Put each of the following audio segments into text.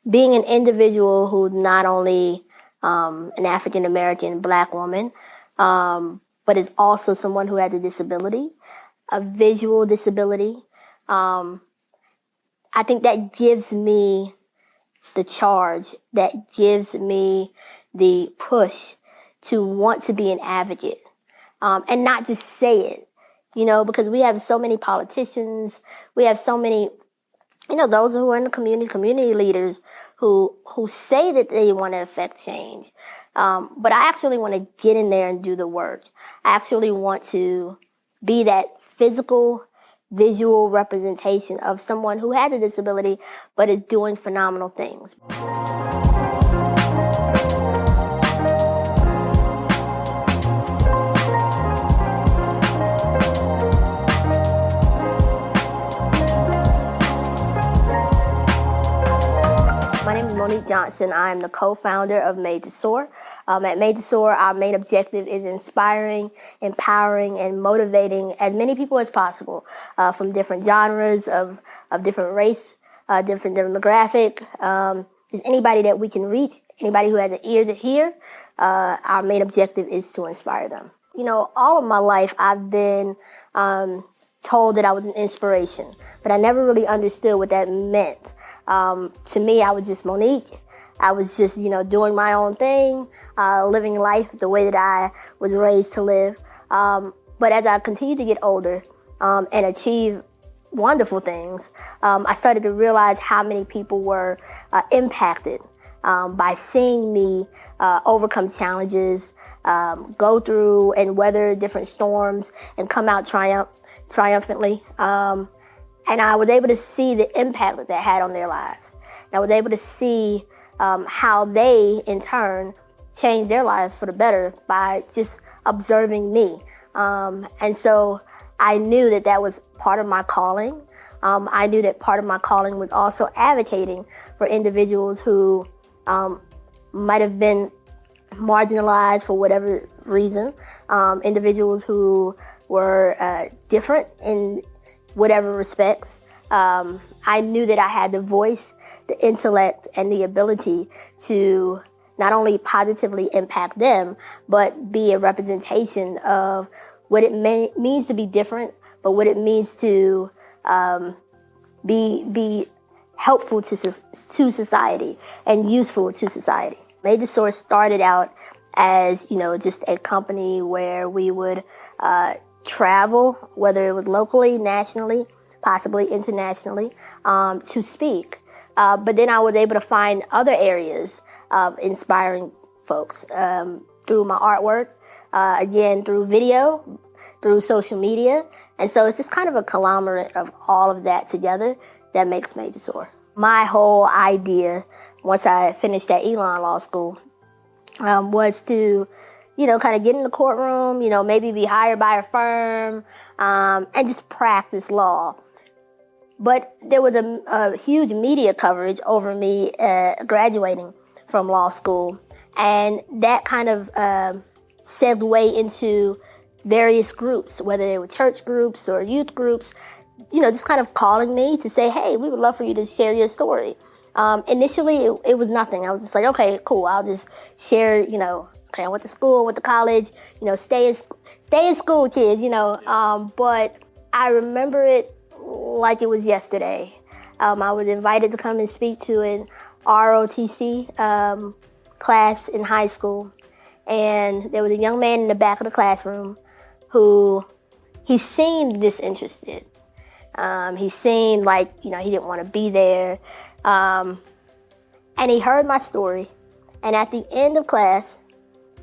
being an individual who's not only an African-American Black woman, but is also someone who has a disability, a visual disability, I think that gives me the charge, that gives me the push to want to be an advocate, and not just say it, because we have so many politicians, we have so many, those who are in the community leaders who say that they want to affect change. But I actually want to get in there and do the work. I actually want to be that physical, visual representation of someone who has a disability but is doing phenomenal things. My name is Monique Johnson. I am the co-founder of MADE2SOAR. At MADE2SOAR, our main objective is inspiring, empowering, and motivating as many people as possible from different genres of different race, different demographic, just anybody that we can reach, anybody who has an ear to hear. Our main objective is to inspire them. All of my life I've been told that I was an inspiration, but I never really understood what that meant. To me, I was just Monique. I was just, doing my own thing, living life the way that I was raised to live. But as I continued to get older and achieve wonderful things, I started to realize how many people were impacted by seeing me overcome challenges, go through and weather different storms and come out triumphantly. And I was able to see the impact that had on their lives. And I was able to see how they, in turn, changed their lives for the better by just observing me. And so I knew that that was part of my calling. I knew that part of my calling was also advocating for individuals who might have been marginalized for whatever reason, individuals who were different in whatever respects. I knew that I had the voice, the intellect, and the ability to not only positively impact them, but be a representation of what it means to be different, but what it means to be helpful to society and useful to society. MADE2SOAR started out as, just a company where we would travel, whether it was locally, nationally, possibly internationally, to speak. But then I was able to find other areas of inspiring folks through my artwork, again, through video, through social media. And so it's just kind of a conglomerate of all of that together that makes MADE2SOAR. My whole idea, once I finished at Elon Law School, was to kind of get in the courtroom, maybe be hired by a firm, and just practice law. But there was a huge media coverage over me graduating from law school. And that kind of segued into various groups, whether they were church groups or youth groups, just kind of calling me to say, hey, we would love for you to share your story. Initially, it was nothing. I was just like, okay, cool. I'll just share, okay, I went to school, went to college, stay in school, kids, but I remember it like it was yesterday. I was invited to come and speak to an ROTC class in high school, and there was a young man in the back of the classroom who he seemed disinterested. He seemed like, he didn't want to be there. And he heard my story, and at the end of class,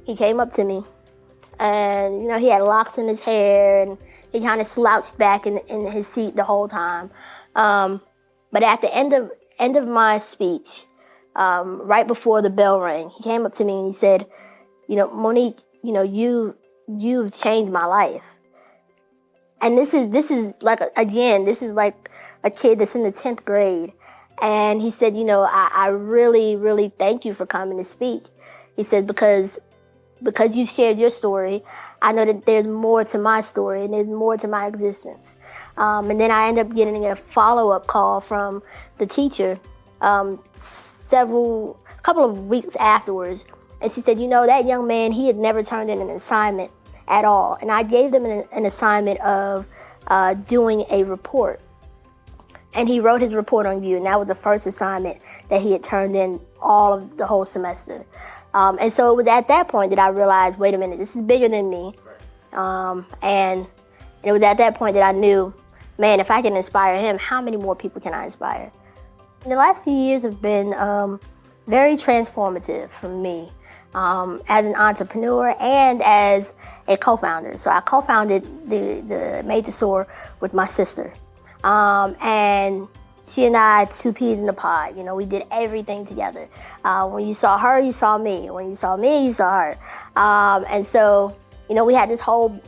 he came up to me, and he had locks in his hair, and he kind of slouched back in his seat the whole time. But at the end of my speech, right before the bell rang, he came up to me and he said, Monique, you've changed my life. And this is like a kid that's in the 10th grade. And he said, I really, really thank you for coming to speak. He said, because you shared your story, I know that there's more to my story and there's more to my existence. And then I ended up getting a follow-up call from the teacher saying couple of weeks afterwards, and she said, that young man, he had never turned in an assignment at all. And I gave them an assignment of doing a report. And he wrote his report on you, and that was the first assignment that he had turned in all of the whole semester. And so it was at that point that I realized, wait a minute, this is bigger than me. And it was at that point that I knew, man, if I can inspire him, how many more people can I inspire? And the last few years have been very transformative for me as an entrepreneur and as a co-founder. So I co-founded the MADE2SOAR with my sister. And she and I, two peas in the pod. We did everything together. When you saw her, you saw me. When you saw me, you saw her. And so, we had this whole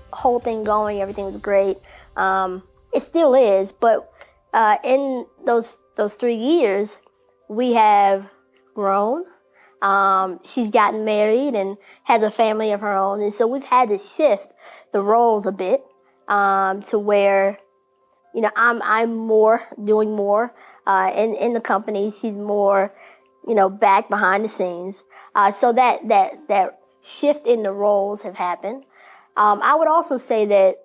thing going. Everything was great. It still is, but in those 3 years, we have grown. She's gotten married and has a family of her own, and so we've had to shift the roles a bit to where, I'm doing more in the company. She's more, back behind the scenes. So that shift in the roles have happened. I would also say that,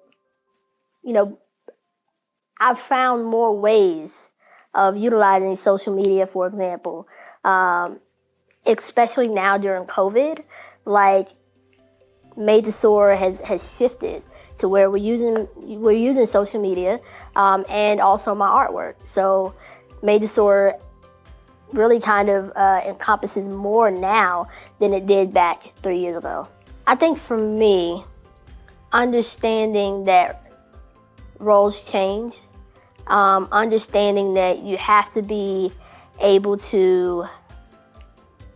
I've found more ways of utilizing social media, for example, especially now during COVID. Like, MADE2SOAR has shifted to where we're using social media and also my artwork. So MADE2SOAR really kind of encompasses more now than it did back 3 years ago. I think for me, understanding that roles change, understanding that you have to be able to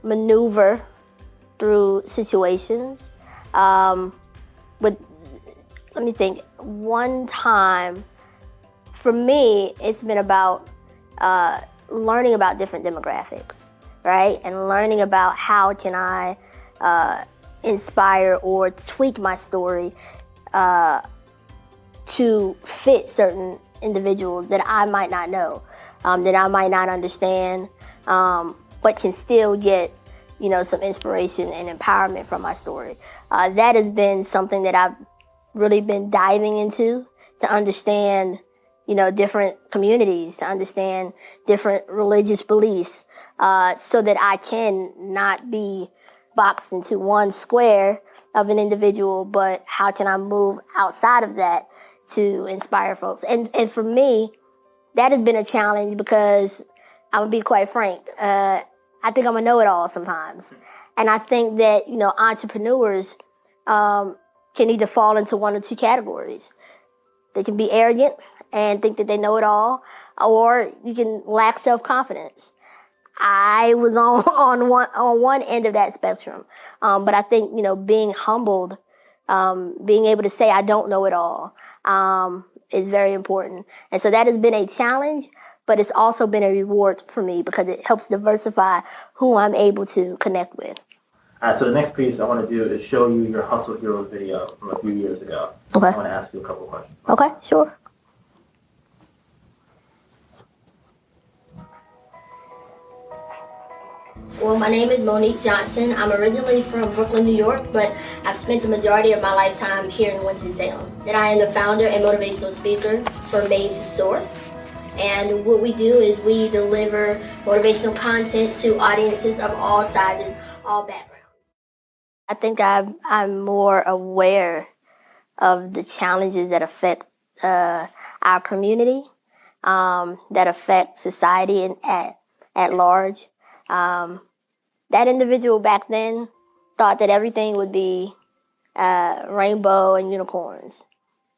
maneuver through situations. Let me think. One time, for me, it's been about learning about different demographics, right? And learning about how can I inspire or tweak my story to fit certain individuals that I might not know, that I might not understand, but can still get, some inspiration and empowerment from my story. That has been something that I've really been diving into to understand, different communities, to understand different religious beliefs, so that I can not be boxed into one square of an individual, but how can I move outside of that to inspire folks? And for me, that has been a challenge because I'm gonna be quite frank. I think I'm a know-it-all sometimes. And I think that, entrepreneurs can either fall into one or two categories. They can be arrogant and think that they know it all, or you can lack self-confidence. I was on one end of that spectrum. But I think, being humbled, being able to say I don't know it all, is very important. And so that has been a challenge, but it's also been a reward for me because it helps diversify who I'm able to connect with. All right, so the next piece I want to do is show you your Hustle Heroes video from a few years ago. Okay. I want to ask you a couple questions. Okay, sure. Well, my name is Monique Johnson. I'm originally from Brooklyn, New York, but I've spent the majority of my lifetime here in Winston-Salem. And I am the founder and motivational speaker for MADE2SOAR. And what we do is we deliver motivational content to audiences of all sizes, all backgrounds. I think I'm more aware of the challenges that affect our community, that affect society and at large. That individual back then thought that everything would be rainbow and unicorns,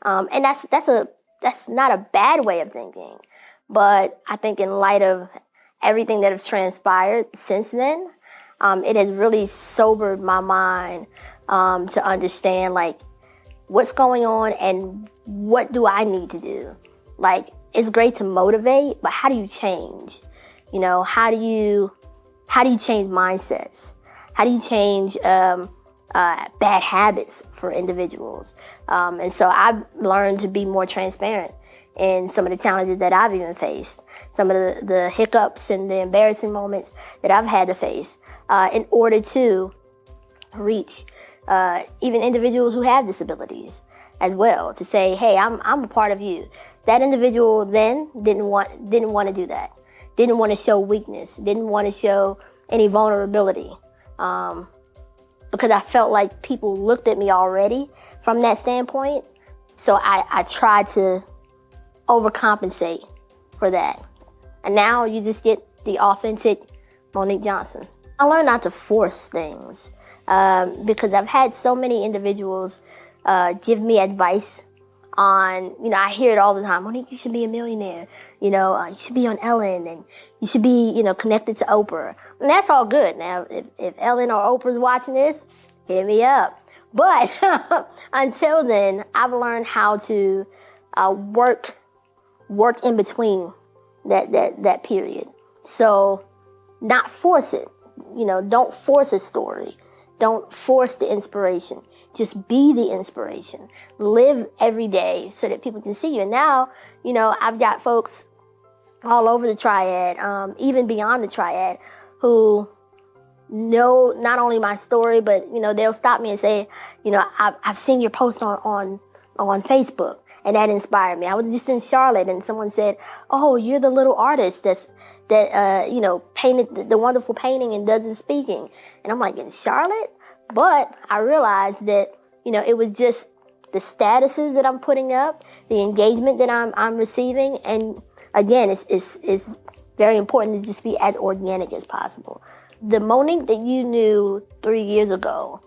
and that's not a bad way of thinking. But I think in light of everything that has transpired since then, it has really sobered my mind to understand like what's going on and what do I need to do. Like, it's great to motivate, but how do you change? How do you change mindsets? How do you change bad habits for individuals? And so I've learned to be more transparent in some of the challenges that I've even faced, some of the hiccups and the embarrassing moments that I've had to face in order to reach even individuals who have disabilities as well, to say, hey, I'm a part of you. That individual then didn't want to do that, didn't want to show weakness, didn't want to show any vulnerability, because I felt like people looked at me already from that standpoint. So I tried to overcompensate for that. And now you just get the authentic Monique Johnson. I learned not to force things because I've had so many individuals give me advice on, I hear it all the time. Monique, you should be a millionaire. You should be on Ellen, and you should be, connected to Oprah. And that's all good. Now, if Ellen or Oprah's watching this, hit me up. But until then, I've learned how to work in between that period. So not force it. Don't force a story. Don't force the inspiration. Just be the inspiration. Live every day so that people can see you. And now, I've got folks all over the triad, even beyond the triad, who know not only my story, but, they'll stop me and say, I've seen your post on Facebook, and that inspired me. I was just in Charlotte, and someone said, oh, you're the little artist that painted the wonderful painting and does the speaking. And I'm like, in Charlotte? But I realized that, it was just the statuses that I'm putting up, the engagement that I'm receiving. And again, it's very important to just be as organic as possible. The Monique that you knew 3 years ago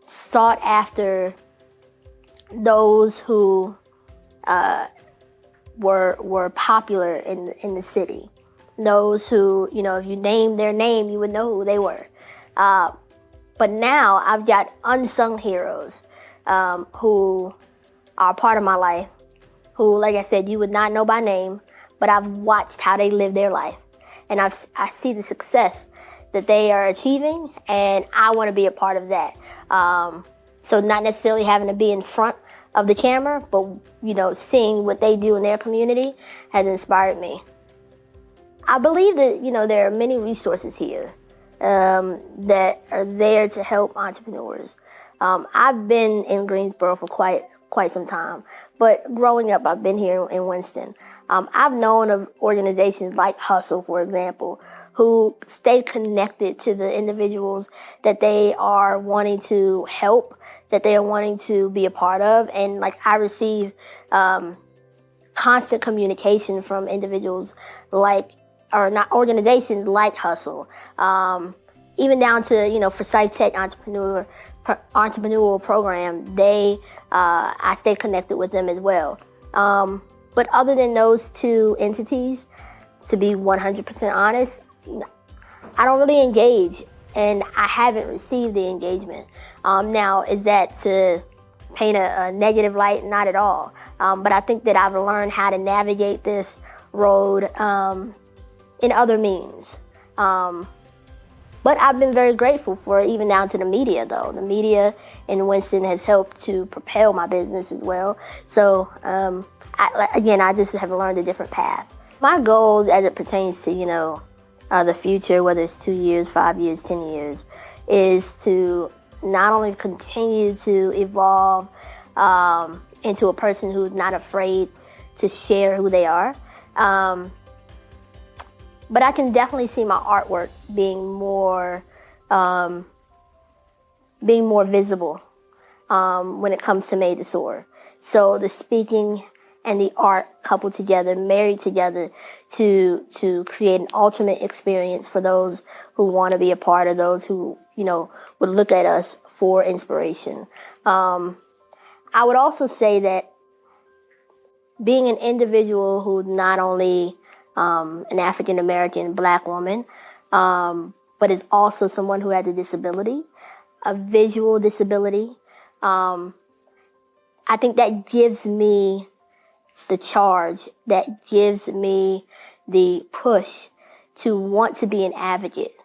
sought after those who were popular in the city. Those who, if you named their name, you would know who they were. But now I've got unsung heroes who are part of my life, who, like I said, you would not know by name, but I've watched how they live their life. And I see the success that they are achieving, and I want to be a part of that. So not necessarily having to be in front of the camera, but, seeing what they do in their community has inspired me. I believe that, there are many resources here that are there to help entrepreneurs. I've been in Greensboro for quite some time, but growing up, I've been here in Winston. I've known of organizations like Hustle, for example, who stay connected to the individuals that they are wanting to help, that they are wanting to be a part of. And I receive constant communication from individuals organizations like Hustle, even down to, for Tech entrepreneurial program, I stay connected with them as well. But other than those two entities, to be 100% honest, I don't really engage, and I haven't received the engagement. Now, is that to paint a negative light? Not at all. But I think that I've learned how to navigate this road in other means. But I've been very grateful for even down to the media, though. The media in Winston has helped to propel my business as well. So, I just have learned a different path. My goals as it pertains to, the future, whether it's 2 years, 5 years, 10 years, is to not only continue to evolve into a person who's not afraid to share who they are, but I can definitely see my artwork being more visible when it comes to MADE2SOAR. So the speaking and the art coupled together, married together, to create an ultimate experience for those who want to be a part of, those who would look at us for inspiration. I would also say that being an individual who not only an African-American Black woman, but is also someone who has a disability, a visual disability. I think that gives me the charge, that gives me the push to want to be an advocate,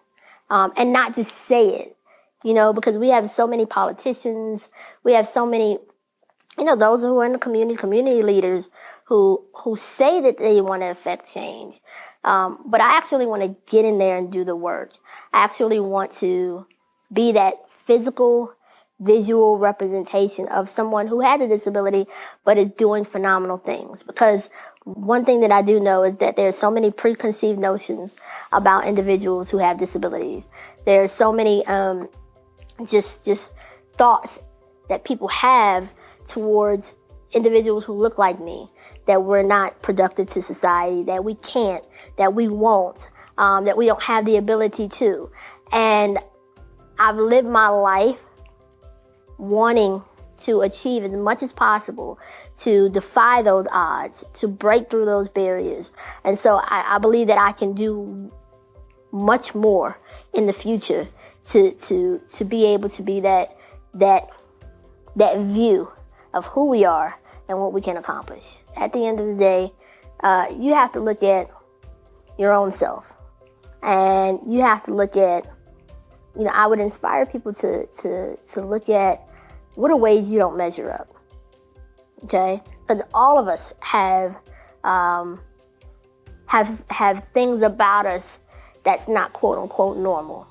and not just say it, because we have so many politicians, we have so many those who are in the community leaders who say that they want to affect change. But I actually want to get in there and do the work. I actually want to be that physical, visual representation of someone who has a disability but is doing phenomenal things. Because one thing that I do know is that there's so many preconceived notions about individuals who have disabilities. There's so many just thoughts that people have towards individuals who look like me, that we're not productive to society, that we can't, that we won't, that we don't have the ability to. And I've lived my life wanting to achieve as much as possible, to defy those odds, to break through those barriers. And so I believe that I can do much more in the future to be able to be that view of who we are and what we can accomplish. At the end of the day, you have to look at your own self, and you have to look at, I would inspire people to look at what are ways you don't measure up. Okay, because all of us have things about us that's not quote unquote normal,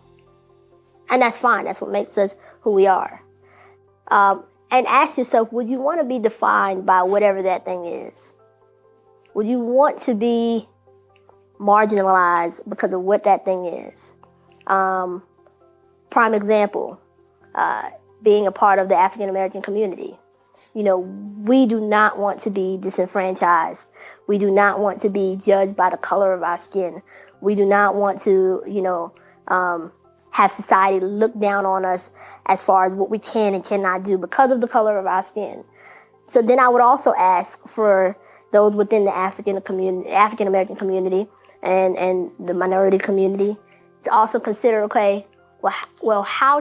and that's fine. That's what makes us who we are. And ask yourself, would you want to be defined by whatever that thing is? Would you want to be marginalized because of what that thing is? Prime example, being a part of the African American community. We do not want to be disenfranchised. We do not want to be judged by the color of our skin. We do not want to, have society look down on us as far as what we can and cannot do because of the color of our skin. So then I would also ask for those within the African American community and the minority community to also consider, okay, well, how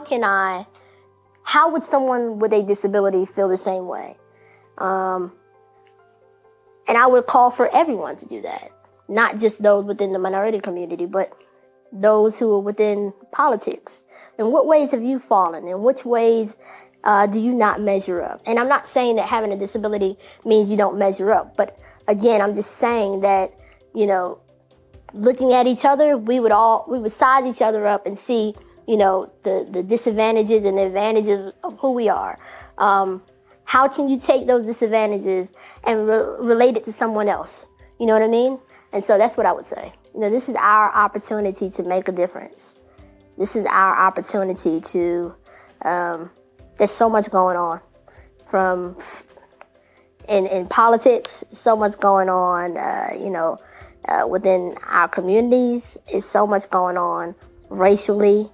would someone with a disability feel the same way? And I would call for everyone to do that, not just those within the minority community, but those who are within politics. In what ways have you fallen? In which ways do you not measure up? And I'm not saying that having a disability means you don't measure up, but again, I'm just saying that, looking at each other, we would size each other up and see, the disadvantages and the advantages of who we are. How can you take those disadvantages and relate it to someone else? You know what I mean? And so that's what I would say. This is our opportunity to make a difference. This is our opportunity to, there's so much going on in politics, so much going on, within our communities. There's so much going on racially.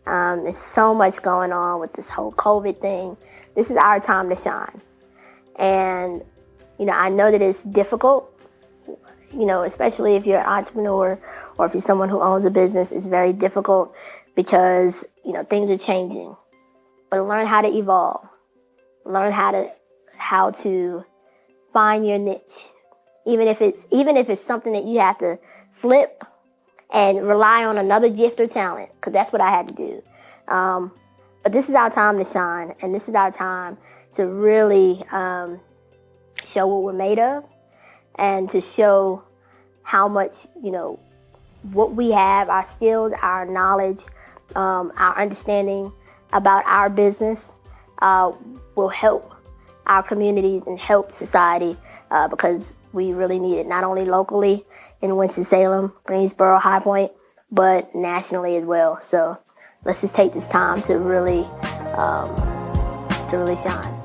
There's so much going on with this whole COVID thing. This is our time to shine. And, I know that it's difficult, especially if you're an entrepreneur or if you're someone who owns a business. It's very difficult because, things are changing. But learn how to evolve. Learn how to find your niche. Even if it's something that you have to flip and rely on another gift or talent, because that's what I had to do. But this is our time to shine, and this is our time to really show what we're made of, and to show how much, what we have, our skills, our knowledge, our understanding about our business will help our communities and help society, because we really need it, not only locally in Winston-Salem, Greensboro, High Point, but nationally as well. So let's just take this time to really shine.